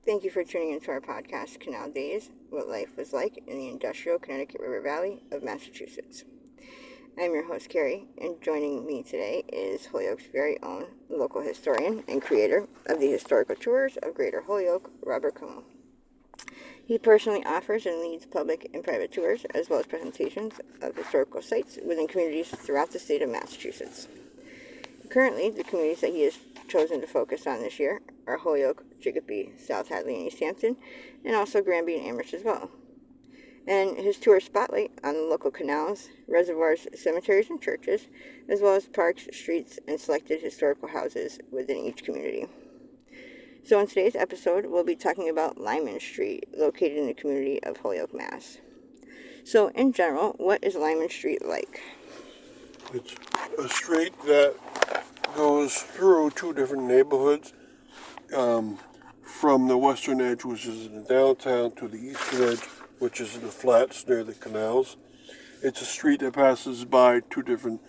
Thank you for tuning into our podcast, Canal Days, What Life Was Like in the Industrial Connecticut River Valley of Massachusetts. I'm your host, Carrie, and joining me today is Holyoke's very own local historian and creator of the historical tours of Greater Holyoke, Robert Como. He personally offers and leads public and private tours, as well as presentations of historical sites within communities throughout the state of Massachusetts. Currently, the communities that he has chosen to focus on this year are Holyoke, Chicopee, South Hadley, and East Hampton, and also Granby and Amherst as well. And his tours spotlight on the local canals, reservoirs, cemeteries, and churches, as well as parks, streets, and selected historical houses within each community. So in today's episode, we'll be talking about Lyman Street, located in the community of Holyoke, Mass. So in general, what is Lyman Street like? It's a street that goes through two different neighborhoods, from the western edge, which is in the downtown, to the eastern edge, which is in the flats near the canals. It's a street that passes by two different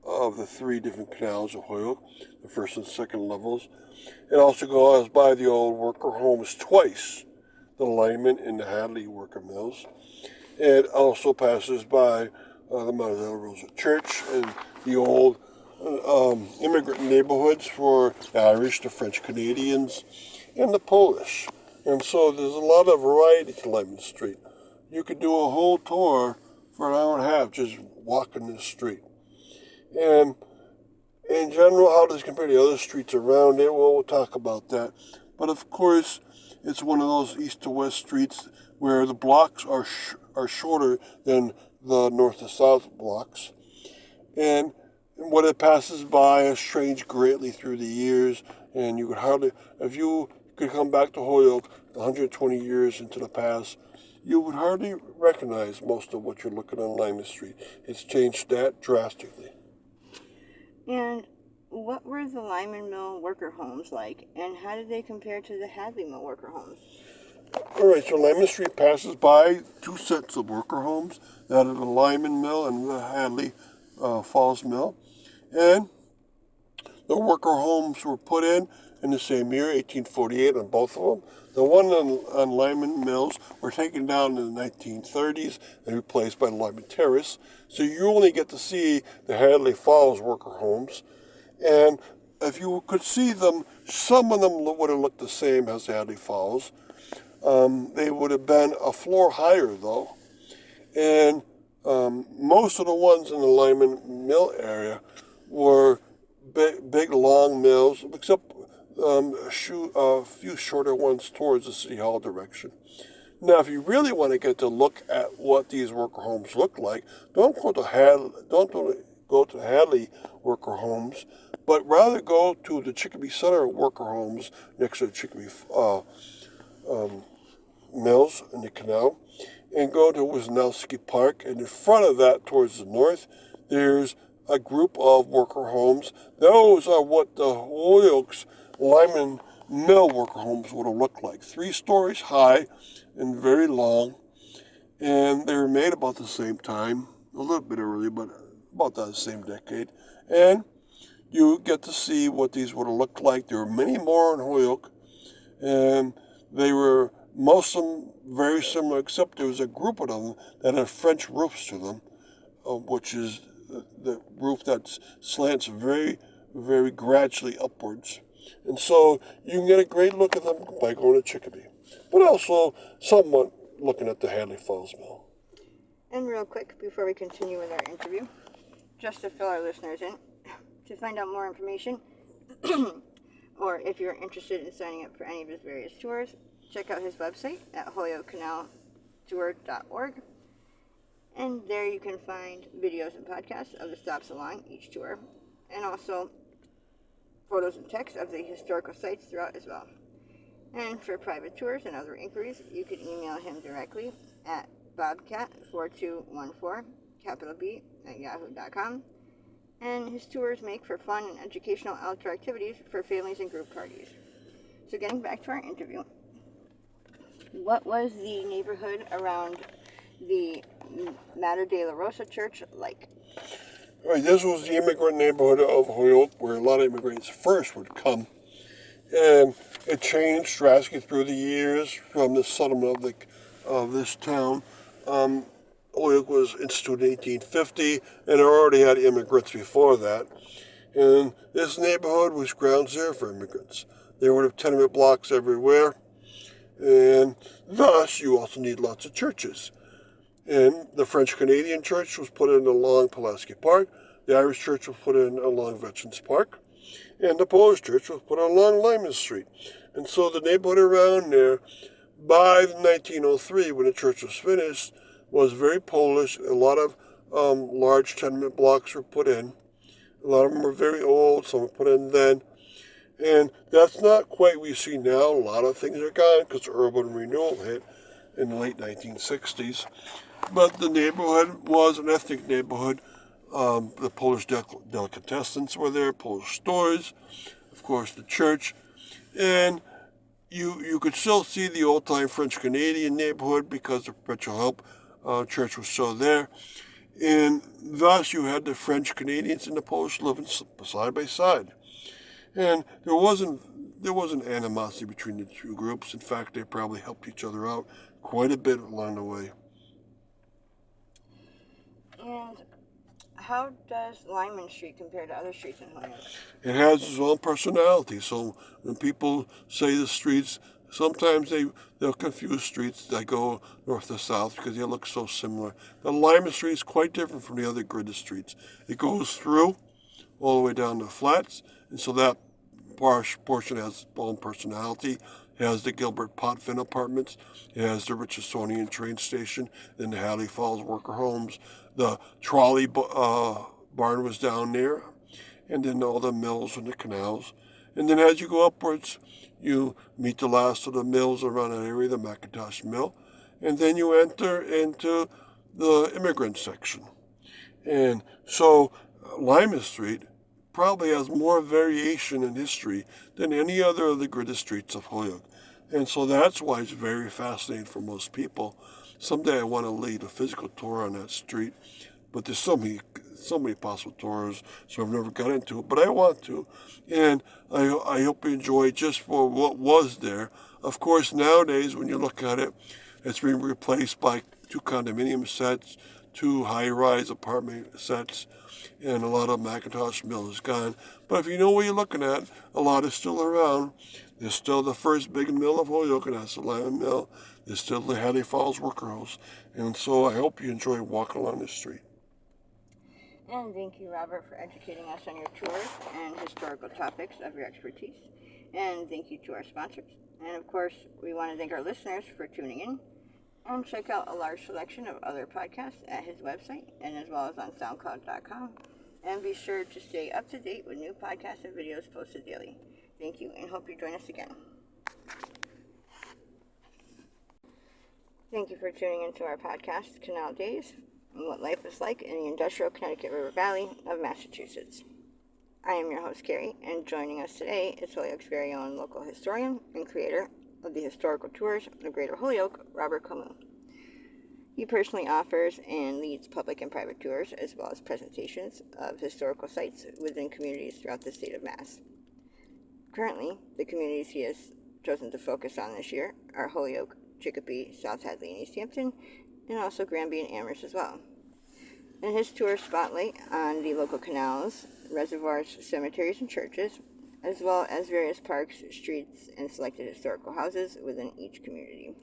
of the three different canals of Holyoke, the first and second levels. It also goes by the old worker homes twice, the Lyman and the Hadley worker mills. It also passes by the Mother Rosa Church and the old immigrant neighborhoods for the Irish, the French Canadians, and the Polish. And so there's a lot of variety to Lyman Street. You could do a whole tour for an hour and a half just walking this street. And in general, how does it compare to the other streets around it? Well, we'll talk about that. But of course, it's one of those east to west streets where the blocks are shorter than the north to south blocks. And what it passes by has changed greatly through the years, and you could hardly, if you could come back to Holyoke 120 years into the past, you would hardly recognize most of what you're looking on Lyman Street. It's changed that drastically. And what were the Lyman Mill worker homes like, and how did they compare to the Hadley Mill worker homes? All right, so Lyman Street passes by two sets of worker homes, that of the Lyman Mill and the Hadley Falls Mill. And the worker homes were put in the same year, 1848, on both of them. The one on Lyman Mills were taken down in the 1930s and replaced by Lyman Terrace. So you only get to see the Hadley Falls worker homes. And if you could see them, some of them would have looked the same as Hadley Falls. They would have been a floor higher, though. And most of the ones in the Lyman Mill area were big, long mills, except a few shorter ones towards the City Hall direction. Now, if you really want to get to look at what these worker homes look like, don't go to Hadley worker homes, but rather go to the Chicopee Center worker homes next to the Chicopee Mills in the canal, and go to Wisnowski Park, and in front of that, towards the north, there's a group of worker homes. Those are what the Holyoke's Lyman Mill worker homes would have looked like. 3 stories high and very long, and they were made about the same time, a little bit early, but about that same decade. And you get to see what these would have looked like. There were many more in Holyoke, and they were most of them very similar, except there was a group of them that had French roofs to them, which is the roof that slants very, very gradually upwards. And so you can get a great look at them by going to Chicopee, but also somewhat looking at the Hadley Falls Mill. And real quick, before we continue with our interview, just to fill our listeners in, to find out more information, or if you're interested in signing up for any of his various tours, check out his website at holyokecanaltour.org. And there you can find videos and podcasts of the stops along each tour, and also photos and text of the historical sites throughout as well. And for private tours and other inquiries, you can email him directly at bobcat4214, capital B, at yahoo.com. And his tours make for fun and educational outdoor activities for families and group parties. So getting back to our interview, what was the neighborhood around the Mater de la Rosa Church like? Right, this was the immigrant neighborhood of Holyoke, where a lot of immigrants first would come. And It changed drastically through the years from the settlement of this town. Holyoke was instituted in 1850, and it already had immigrants before that. And this neighborhood was ground zero for immigrants. There were tenement blocks everywhere, and thus you also need lots of churches. And the French Canadian Church was put in along Pulaski Park, the Irish Church was put in along Veterans Park, and the Polish Church was put along Lyman Street. And so the neighborhood around there, by 1903, when the church was finished, was very Polish. A lot of large tenement blocks were put in. A lot of them were very old, some were put in then. And that's not quite what we see now. A lot of things are gone because urban renewal hit in the late 1960s. But the neighborhood was an ethnic neighborhood. The Polish delicatessens were there, Polish stores, of course the church. And you could still see the old-time French-Canadian neighborhood because the Perpetual Help church was still there. And thus you had the French Canadians and the Polish living side by side. And there wasn't animosity between the two groups. In fact, they probably helped each other out quite a bit along the way. And how does Lyman Street compare to other streets in Holyoke? It has its own personality. So when people say the streets, sometimes they'll confuse streets that go north to south because they look so similar. The Lyman Street is quite different from the other gridded streets. It goes through all the way down to flats, and so that portion has its own personality. It has the Gilbert Potvin apartments. It has the Richardsonian train station. Then the Hadley Falls worker homes. The trolley barn was down there. And then all the mills and the canals. And then as you go upwards, you meet the last of the mills around that area, the McIntosh Mill. And then you enter into the immigrant section. And so Lyman Street probably has more variation in history than any other of the gridded streets of Holyoke. And so that's why it's very fascinating for most people. Someday I want to lead a physical tour on that street, but there's so many possible tours, so I've never got into it, but I want to. And I hope you enjoy just for what was there. Of course, nowadays, when you look at it, it's being replaced by 2 condominium sets, 2 high-rise apartment sets, and a lot of McIntosh Mill is gone. But if you know what you're looking at, a lot is still around. There's still the first big mill of Holyoke, and that's the Lyman Mill. There's still the Hadley Falls Worker House. And so I hope you enjoy walking along this street. And thank you, Robert, for educating us on your tours and historical topics of your expertise. And thank you to our sponsors. And of course, we want to thank our listeners for tuning in. And check out a large selection of other podcasts at his website and as well as on SoundCloud.com. And be sure to stay up to date with new podcasts and videos posted daily. Thank you and hope you join us again. Thank you for tuning into our podcast, Canal Days, and what life is like in the industrial Connecticut River Valley of Massachusetts. I am your host, Carrie, and joining us today is Holyoke's very own local historian and creator of the historical tours of Greater Holyoke, Robert Comu. He personally offers and leads public and private tours as well as presentations of historical sites within communities throughout the state of Mass. Currently, the communities he has chosen to focus on this year are Holyoke, Chicopee, South Hadley, and East Hampton, and also Granby and Amherst as well. And his tours spotlight on the local canals, reservoirs, cemeteries, and churches, as well as various parks, streets, and selected historical houses within each community.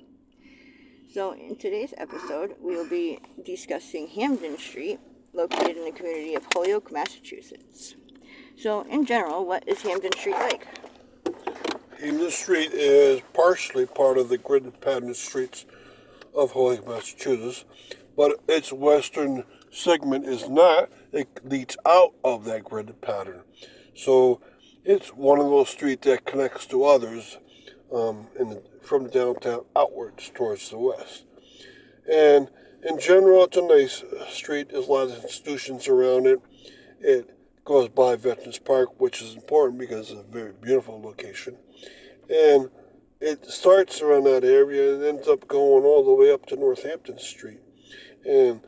So in today's episode, we will be discussing Hampden Street, located in the community of Holyoke, Massachusetts. So in general, what is Hampden Street like? Hampden Street is partially part of the gridded pattern streets of Holyoke, Massachusetts, but its western segment is not. It leads out of that gridded pattern. So it's one of those streets that connects to others from downtown outwards towards the west. And in general, it's a nice street. There's a lot of institutions around it. It goes by Veterans Park, which is important because it's a very beautiful location. And it starts around that area and ends up going all the way up to Northampton Street. And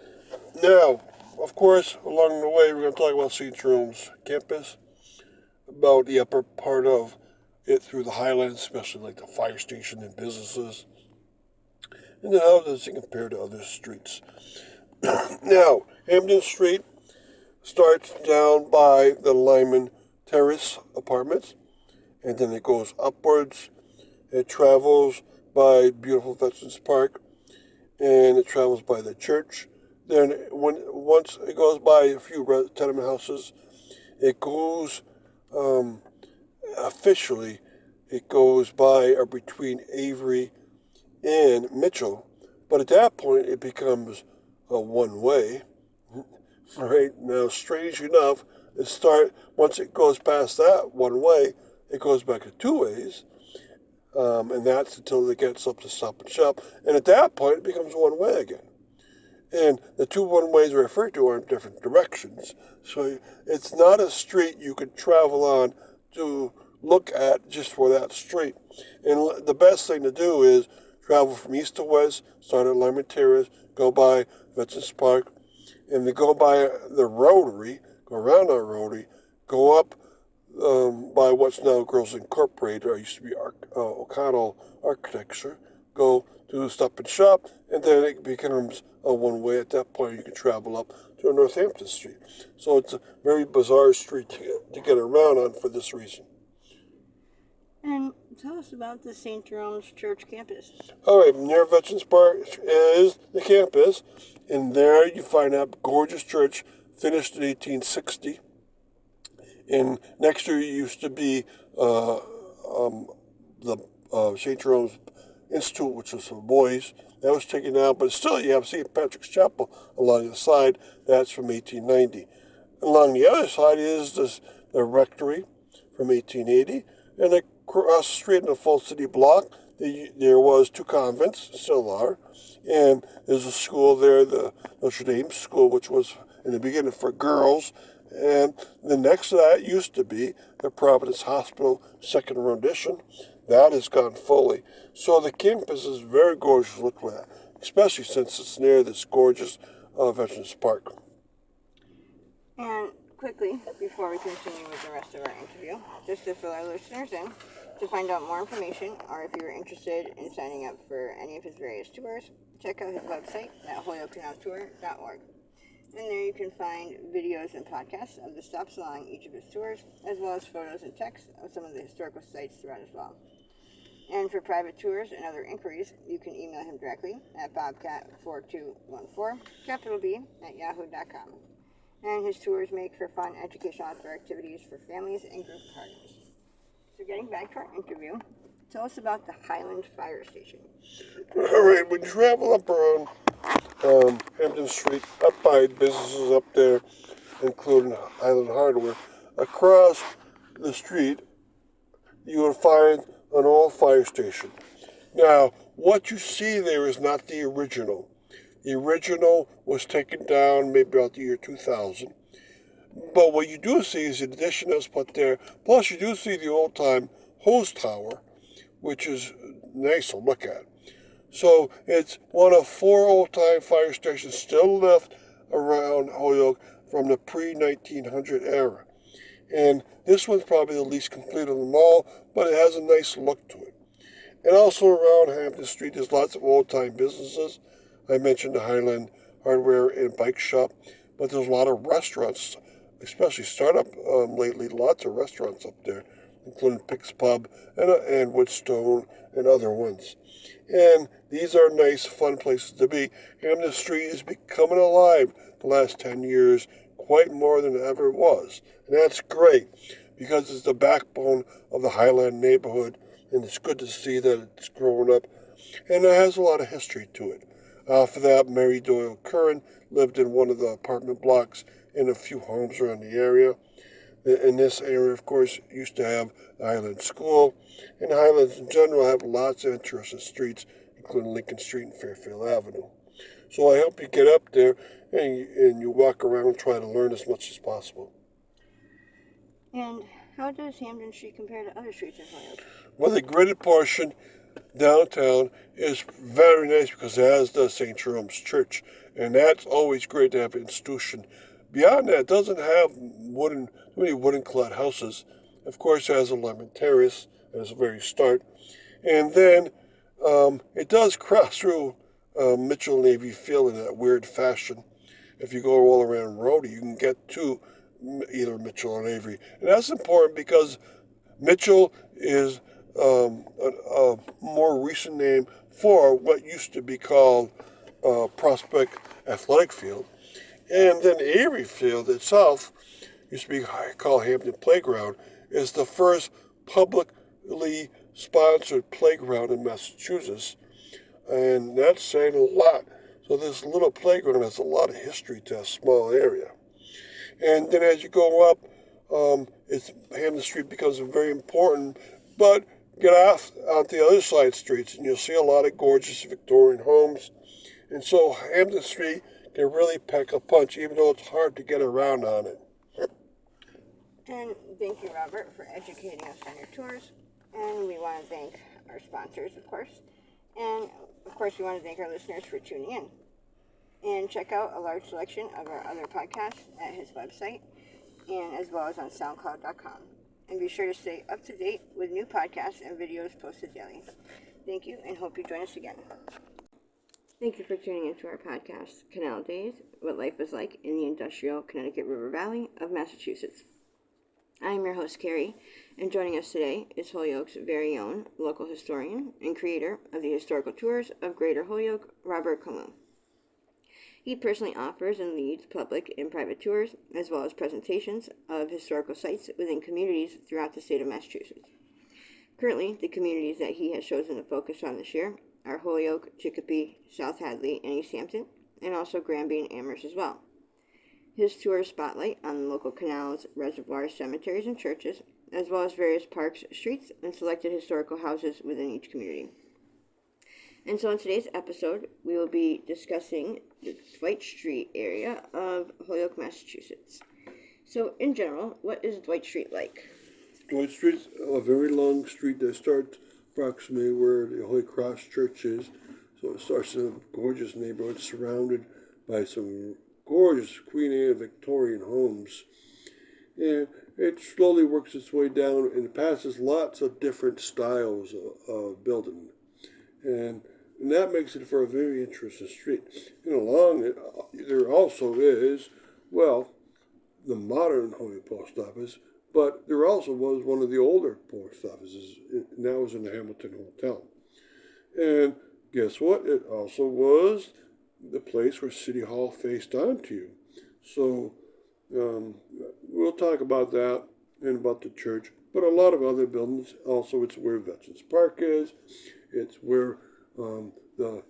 now, of course, along the way, we're going to talk about St. Jerome's campus, about the upper part of it through the Highlands, especially like the fire station and businesses. And then how does it compare to other streets? Now, Hampden Street starts down by the Lyman Terrace apartments, and then it goes upwards. It travels by beautiful Veterans Park, and it travels by the church. Then once it goes by a few tenement houses, it goes officially, it goes by or between Avery and Mitchell. But at that point, it becomes a one-way. Right now, strange enough, once it goes past that one way, it goes back to two ways, and that's until it gets up to Stop and Shop, and at that point, it becomes one way again. And the two one ways I refer to are in different directions, so it's not a street you could travel on to look at just for that street. And the best thing to do is travel from east to west, start at Lyman Terrace, go by Veterans Park, and they go by the Rotary, go around our Rotary, go up by what's now Girls Incorporated, or used to be O'Connell Architecture, go to Stop and Shop, and then it becomes a one-way. At that point, you can travel up to Northampton Street. So it's a very bizarre street to get around on for this reason. And tell us about the St. Jerome's Church campus. All right, near Veterans Park is the campus, and there you find that gorgeous church finished in 1860. And next to it used to be the St. Jerome's Institute, which was for boys. That was taken out, but still you have St. Patrick's Chapel along the side. That's from 1890. Along the other side is the rectory from 1880, and across the street in the Full City block, there was two convents, still are, and there's a school there, the Notre Dame School, which was in the beginning for girls, and the next to that used to be the Providence Hospital second rendition. That has gone fully. So the campus is very gorgeous to look at, especially since it's near this gorgeous Veterans Park. And quickly, before we continue with the rest of our interview, just to fill our listeners in, to find out more information, or if you're interested in signing up for any of his various tours, check out his website at holyokecanaltour.org. And there you can find videos and podcasts of the stops along each of his tours, as well as photos and text of some of the historical sites throughout as well. And for private tours and other inquiries, you can email him directly at bobcat4214, capital B, at yahoo.com. And his tours make for fun educational outdoor activities for families and group parties. So getting back to our interview, tell us about the Highland Fire Station. All right, when you travel up around Hampden Street, up by businesses up there, including Highland Hardware, across the street, you will find an old fire station. Now, what you see there is not the original. The original was taken down maybe about the year 2000. But what you do see is an addition that's put there. Plus, you do see the old-time hose tower, which is nice to look at. So it's one of four old-time fire stations still left around Holyoke from the pre-1900 era. And this one's probably the least complete of them all, but it has a nice look to it. And also around Hampden Street, there's lots of old-time businesses. I mentioned the Highland Hardware and Bike Shop, but there's a lot of restaurants, especially startup lately, lots of restaurants up there, including Pick's Pub and Woodstone and other ones. And these are nice, fun places to be. Hampden Street is becoming alive the last 10 years, quite more than it ever was. And that's great, because it's the backbone of the Highland neighborhood, and it's good to see that it's growing up. And it has a lot of history to it. For that, Mary Doyle Curran lived in one of the apartment blocks in a few homes around the area. In this area, of course, used to have the Highland School, and Highlands in general have lots of interesting streets, including Lincoln Street and Fairfield Avenue. So I hope you get up there and you walk around and try to learn as much as possible. And how does Hampden Street compare to other streets in Holyoke? Well, the gridded portion downtown is very nice because it has the St. Jerome's Church, and that's always great to have an institution. Beyond that, it doesn't have many wooden clad houses. Of course, it has a Lyman Terrace, at its very start. And then it does cross through Mitchell Navy Field in that weird fashion. If you go all around Rhodey, you can get to either Mitchell or Navy. And that's important because Mitchell is a more recent name for what used to be called Prospect Athletic Field. And then Avery Field itself used to be called Hampden Playground, is the first publicly sponsored playground in Massachusetts. And that's saying a lot. So this little playground has a lot of history to a small area. And then as you go up, it's Hampden Street becomes very important. But get off onto the other side streets, and you'll see a lot of gorgeous Victorian homes. And so Hampden Street can really pack a punch, even though it's hard to get around on it. And thank you, Robert, for educating us on your tours. And we want to thank our sponsors, of course. And, of course, we want to thank our listeners for tuning in. And check out a large selection of our other podcasts at his website, and as well as on SoundCloud.com. And be sure to stay up to date with new podcasts and videos posted daily. Thank you, and hope you join us again. Thank you for tuning into our podcast, Canal Days, What Life is Like in the Industrial Connecticut River Valley of Massachusetts. I am your host, Carrie, and joining us today is Holyoke's very own local historian and creator of the historical tours of Greater Holyoke, Robert Camus. He personally offers and leads public and private tours, as well as presentations of historical sites within communities throughout the state of Massachusetts. Currently, the communities that he has chosen to focus on this year are Holyoke, Chicopee, South Hadley, and East Hampton, and also Granby and Amherst as well. His tours spotlight on local canals, reservoirs, cemeteries, and churches, as well as various parks, streets, and selected historical houses within each community. And so in today's episode, we will be discussing the Dwight Street area of Holyoke, Massachusetts. So in general, what is Dwight Street like? Dwight Street's a very long street that starts approximately where the Holy Cross Church is. So it starts in a gorgeous neighborhood surrounded by some gorgeous Queen Anne Victorian homes. And it slowly works its way down and passes lots of different styles of building. And that makes it for a very interesting street. And along it, there also is, well, the modern Holyoke Post Office, but there also was one of the older post offices, and that was in the Hamilton Hotel. And guess what? It also was the place where City Hall faced onto you. So we'll talk about that and about the church, but a lot of other buildings. Also, it's where Veterans Park is. It's where the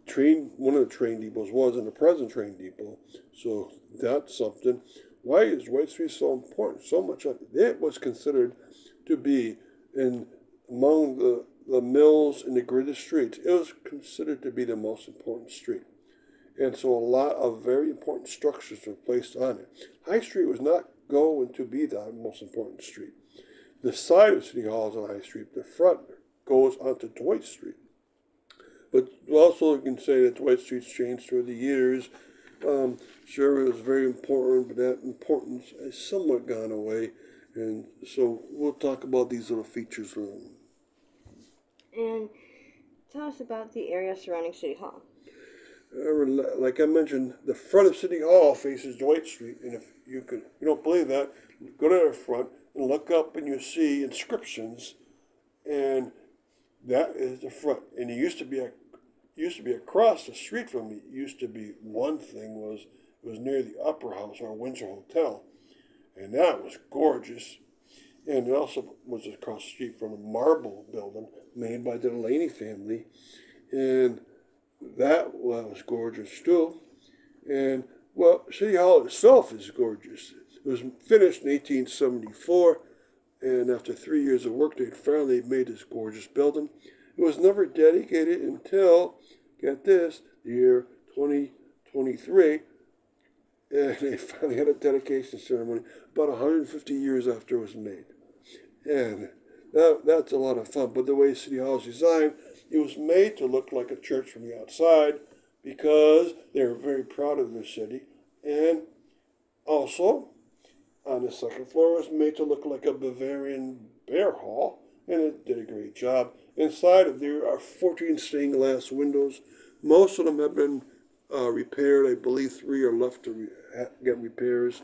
train, one of the train depots was, and the present train depot. So that's something. Why is Dwight Street so important? So much of it. It was considered to be among the mills and the greatest streets. It was considered to be the most important street. And so a lot of very important structures were placed on it. High Street was not going to be the most important street. The side of City Hall is on High Street. The front goes onto Dwight Street. But also you can say that Dwight Street's changed through the years. Sure, it was very important, but that importance has somewhat gone away. And so we'll talk about these little features. And tell us about the area surrounding City Hall. Like I mentioned, the front of City Hall faces Dwight Street, and if you don't believe that, go to the front and look up, and you see inscriptions, and that is the front. And it used to be across the street from me. It used to be one thing was near the Upper House, our Windsor Hotel, and that was gorgeous. And it also was across the street from a marble building made by the Delaney family, and that was gorgeous too. And well, City Hall itself is gorgeous. It was finished in 1874, and after 3 years of work, they finally made this gorgeous building. It was never dedicated until, get this, the year 2023, and they finally had a dedication ceremony about 150 years after it was made. And that's a lot of fun. But the way City Hall is designed, it was made to look like a church from the outside because they were very proud of their city. And also, on the second floor, it was made to look like a Bavarian bear hall. and it did a great job. Inside of there are 14 stained glass windows. Most of them have been repaired. I believe 3 are left to get repairs.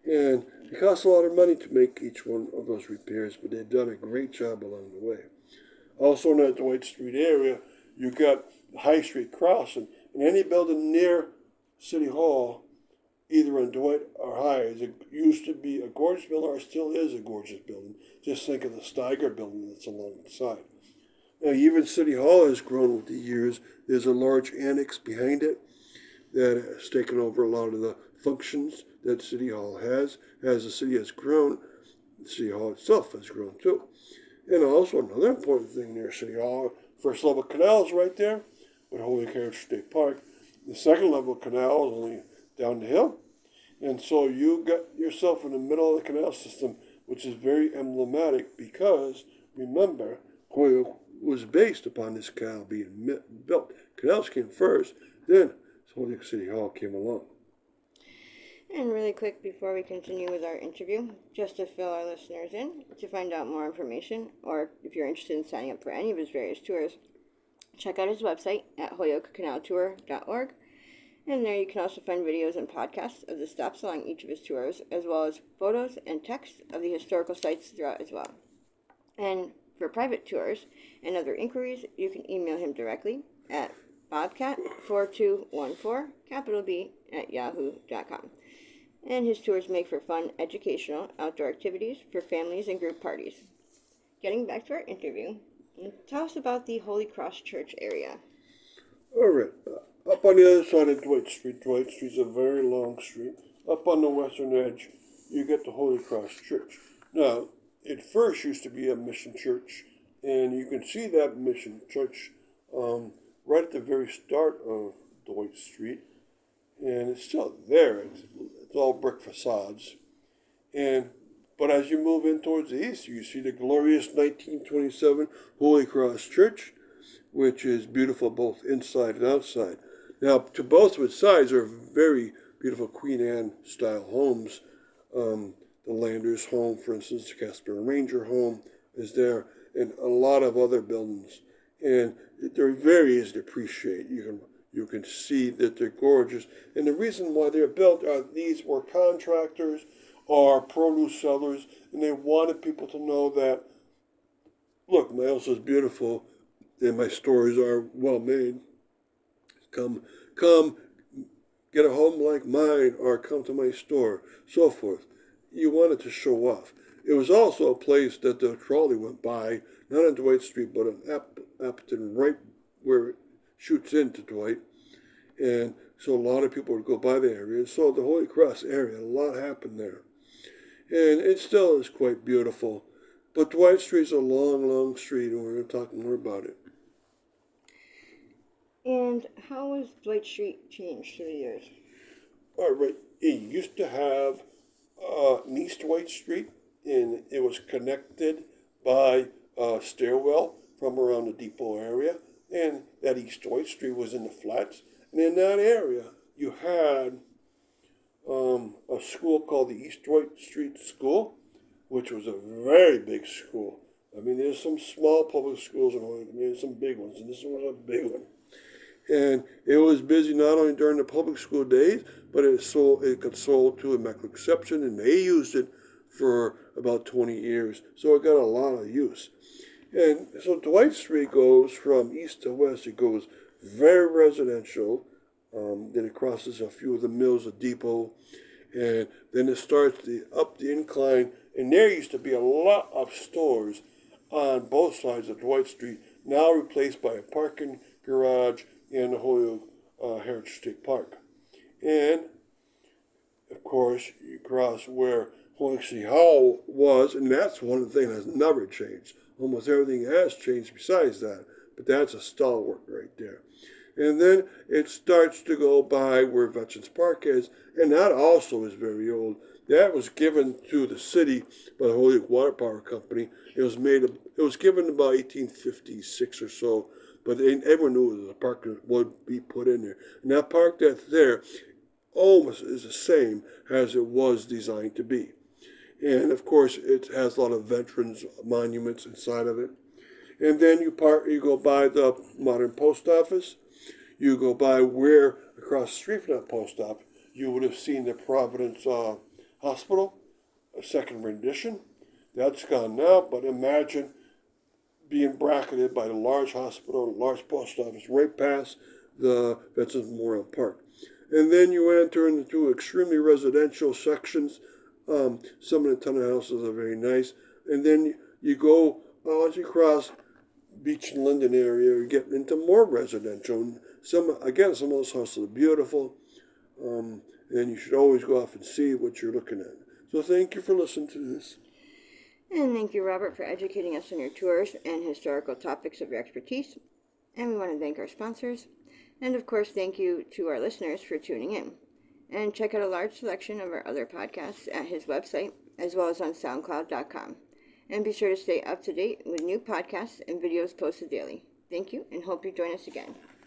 And it costs a lot of money to make each one of those repairs, but they've done a great job along the way. Also in that Dwight Street area, you got High Street crossing, and any building near City Hall, either on Dwight or High, it used to be a gorgeous building, or still is a gorgeous building. Just think of the Steiger building that's along the side. Now, even City Hall has grown with the years. There's a large annex behind it that has taken over a lot of the functions that City Hall has. As the city has grown, City Hall itself has grown too. And also another important thing near City Hall, first level canal is right there with Holyoke Heritage State Park. The second level canal is only down the hill. And so you got yourself in the middle of the canal system, which is very emblematic because, remember, Holyoke was based upon this canal being built. Canals came first, then Holyoke City Hall came along. And really quick before we continue with our interview, just to fill our listeners in, to find out more information, or if you're interested in signing up for any of his various tours, check out his website at holyokecanaltour.org. And there you can also find videos and podcasts of the stops along each of his tours, as well as photos and text of the historical sites throughout as well. And for private tours and other inquiries, you can email him directly at bobcat4214, capital B, at yahoo.com. And his tours make for fun, educational, outdoor activities for families and group parties. Getting back to our interview, tell us about the Holy Cross Church area. All right. Up on the other side of Dwight Street, Dwight Street's a very long street. Up on the western edge, you get the Holy Cross Church. Now, it first used to be a mission church, and you can see that mission church right at the very start of Dwight Street, and it's still there. It's all brick facades. But as you move in towards the east, you see the glorious 1927 Holy Cross Church, which is beautiful both inside and outside. Now, to both of its sides are very beautiful Queen Anne style homes. The Landers home, for instance, the Casper and Ranger home is there, and a lot of other buildings. And they're very easy to appreciate. You can see that they're gorgeous. And the reason why they're built are these were contractors or produce sellers, and they wanted people to know that, look, my house is beautiful, and my stores are well made. Come, get a home like mine, or come to my store, so forth. You wanted to show off. It was also a place that the trolley went by, not on Dwight Street, but on Hampden, right where it shoots into Dwight. And so a lot of people would go by the area. So the Holy Cross area, a lot happened there. And it still is quite beautiful. But Dwight Street's a long, long street, and we're going to talk more about it. And how has Dwight Street changed through the years? All right. It used to have an East Dwight Street, and it was connected by a stairwell from around the depot area. And that East Dwight Street was in the flats. And in that area, you had a school called the East Dwight Street School, which was a very big school. I mean, there's some small public schools in Holyoke, and there's some big ones, and this one was a big one. And it was busy not only during the public school days, but it got sold to Immaculate Conception, and they used it for about 20 years. So it got a lot of use. And so Dwight Street goes from east to west. It goes very residential. Then it crosses a few of the mills, a depot, and then it starts up the incline. And there used to be a lot of stores on both sides of Dwight Street, now replaced by a parking garage and the Holyoke Heritage State Park. And of course, you cross where Holyoke City Hall was, and that's one of the things that's never changed. Almost everything has changed besides that, but that's a stalwart right there. And then it starts to go by where Veterans Park is, and that also is very old. That was given to the city by the Holyoke Water Power Company. It was given about 1856 or so, but everyone knew that a park would be put in there. And that park that's there almost is the same as it was designed to be. And of course, it has a lot of veterans monuments inside of it. And then you go by the modern post office. You go by where across the street from that post office, you would have seen the Providence Hospital, a second rendition. That's gone now, but imagine being bracketed by the large hospital, large post office, right past the Veterans Memorial Park. And then you enter into extremely residential sections. Some of the tunnel houses are very nice. And then you go, once you cross Beach and Linden area, you get into more residential. And some of those houses are beautiful. And you should always go off and see what you're looking at. So thank you for listening to this. And thank you, Robert, for educating us on your tours and historical topics of your expertise. And we want to thank our sponsors. And of course, thank you to our listeners for tuning in. And check out a large selection of our other podcasts at his website, as well as on SoundCloud.com. And be sure to stay up to date with new podcasts and videos posted daily. Thank you, and hope you join us again.